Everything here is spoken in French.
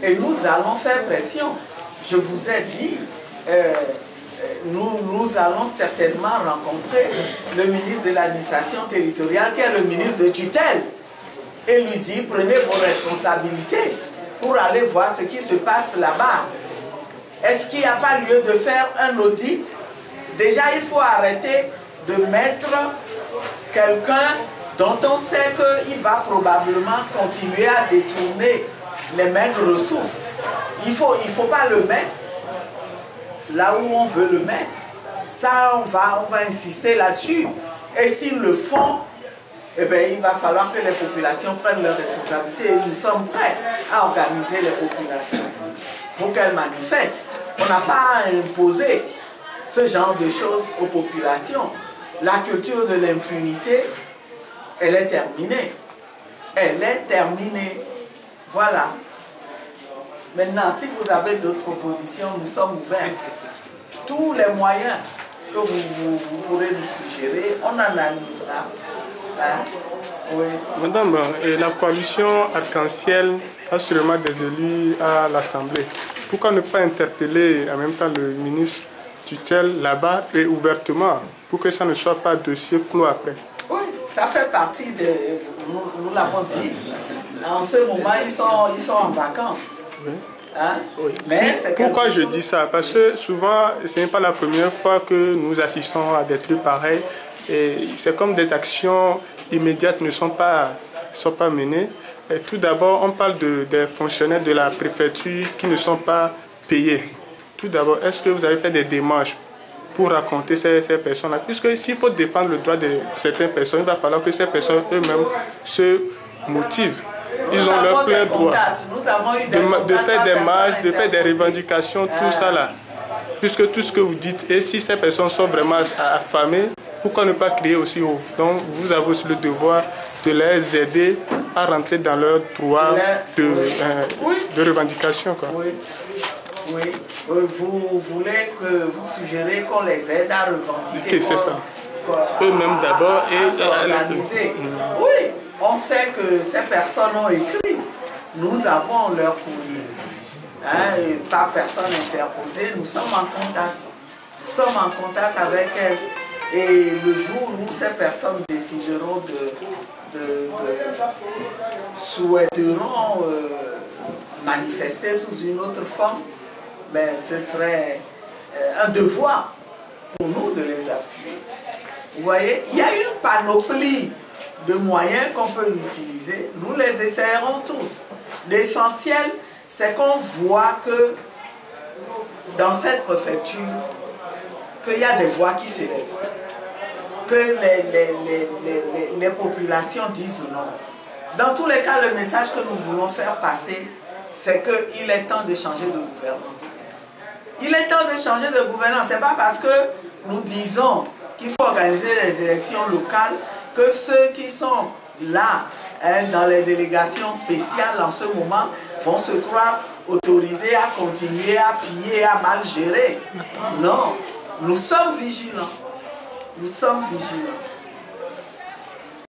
et nous allons faire pression. Je vous ai dit, nous allons certainement rencontrer le ministre de l'administration territoriale, qui est le ministre de tutelle, et lui dire, prenez vos responsabilités pour aller voir ce qui se passe là-bas. Est-ce qu'il n'y a pas lieu de faire un audit? Déjà, il faut arrêter de mettre quelqu'un dont on sait qu'il va probablement continuer à détourner les maigres ressources. Il faut pas le mettre là où on veut le mettre. Ça, on va insister là-dessus. Et s'ils le font, eh bien, il va falloir que les populations prennent leurs responsabilités. Et nous sommes prêts à organiser les populations pour qu'elles manifestent. On n'a pas à imposer ce genre de choses aux populations. La culture de l'impunité, elle est terminée. Elle est terminée. Voilà. Maintenant, si vous avez d'autres propositions, nous sommes ouverts. Tous les moyens que vous pourrez nous suggérer, on analysera. Hein? Oui. Madame, la coalition Arc-en-Ciel a sûrement des élus à l'Assemblée. Pourquoi ne pas interpeller en même temps le ministre tutelle là-bas et ouvertement, pour que ça ne soit pas dossier clos après? Oui, ça fait partie de... Nous l'avons dit. En ce moment, ils sont en vacances. Oui. Hein? Oui. Mais pourquoi je dis ça? Parce que souvent, ce n'est pas la première fois que nous assistons à des trucs pareils. Et c'est comme des actions immédiates ne sont pas menées. Et tout d'abord, on parle des fonctionnaires de la préfecture qui ne sont pas payés. Tout d'abord, est-ce que vous avez fait des démarches pour raconter ces personnes-là? Puisque s'il faut défendre le droit de certaines personnes, il va falloir que ces personnes eux-mêmes se motivent. Ils ont leur plein droit de faire des marches, de faire des revendications, tout ça là. Puisque tout ce que vous dites, et si ces personnes sont vraiment affamées, pourquoi ne pas crier aussi haut? Donc vous avez aussi le devoir de les aider à rentrer dans leur droit de revendication, quoi. Oui. Oui. Vous voulez que vous suggérez qu'on les aide à revendiquer. C'est ça. Eux-mêmes d'abord et s'organiser. Oui, on sait que ces personnes ont écrit. Nous avons leur courrier. Hein, et par personne interposée, nous sommes en contact. Nous sommes en contact avec elles. Et le jour où ces personnes décideront souhaiteront manifester sous une autre forme, ben, ce serait un devoir pour nous de les appuyer. Vous voyez, il y a une panoplie de moyens qu'on peut utiliser. Nous les essayerons tous. L'essentiel, c'est qu'on voit que dans cette préfecture, qu'il y a des voix qui s'élèvent. Que les populations disent non. Dans tous les cas, le message que nous voulons faire passer, c'est qu'il est temps de changer de gouvernance. Il est temps de changer de gouvernance. Ce n'est pas parce que nous disons qu'il faut organiser les élections locales que ceux qui sont là, hein, dans les délégations spéciales en ce moment, vont se croire autorisés à continuer à piller, à mal gérer. Non, nous sommes vigilants. Nous sommes vigilants.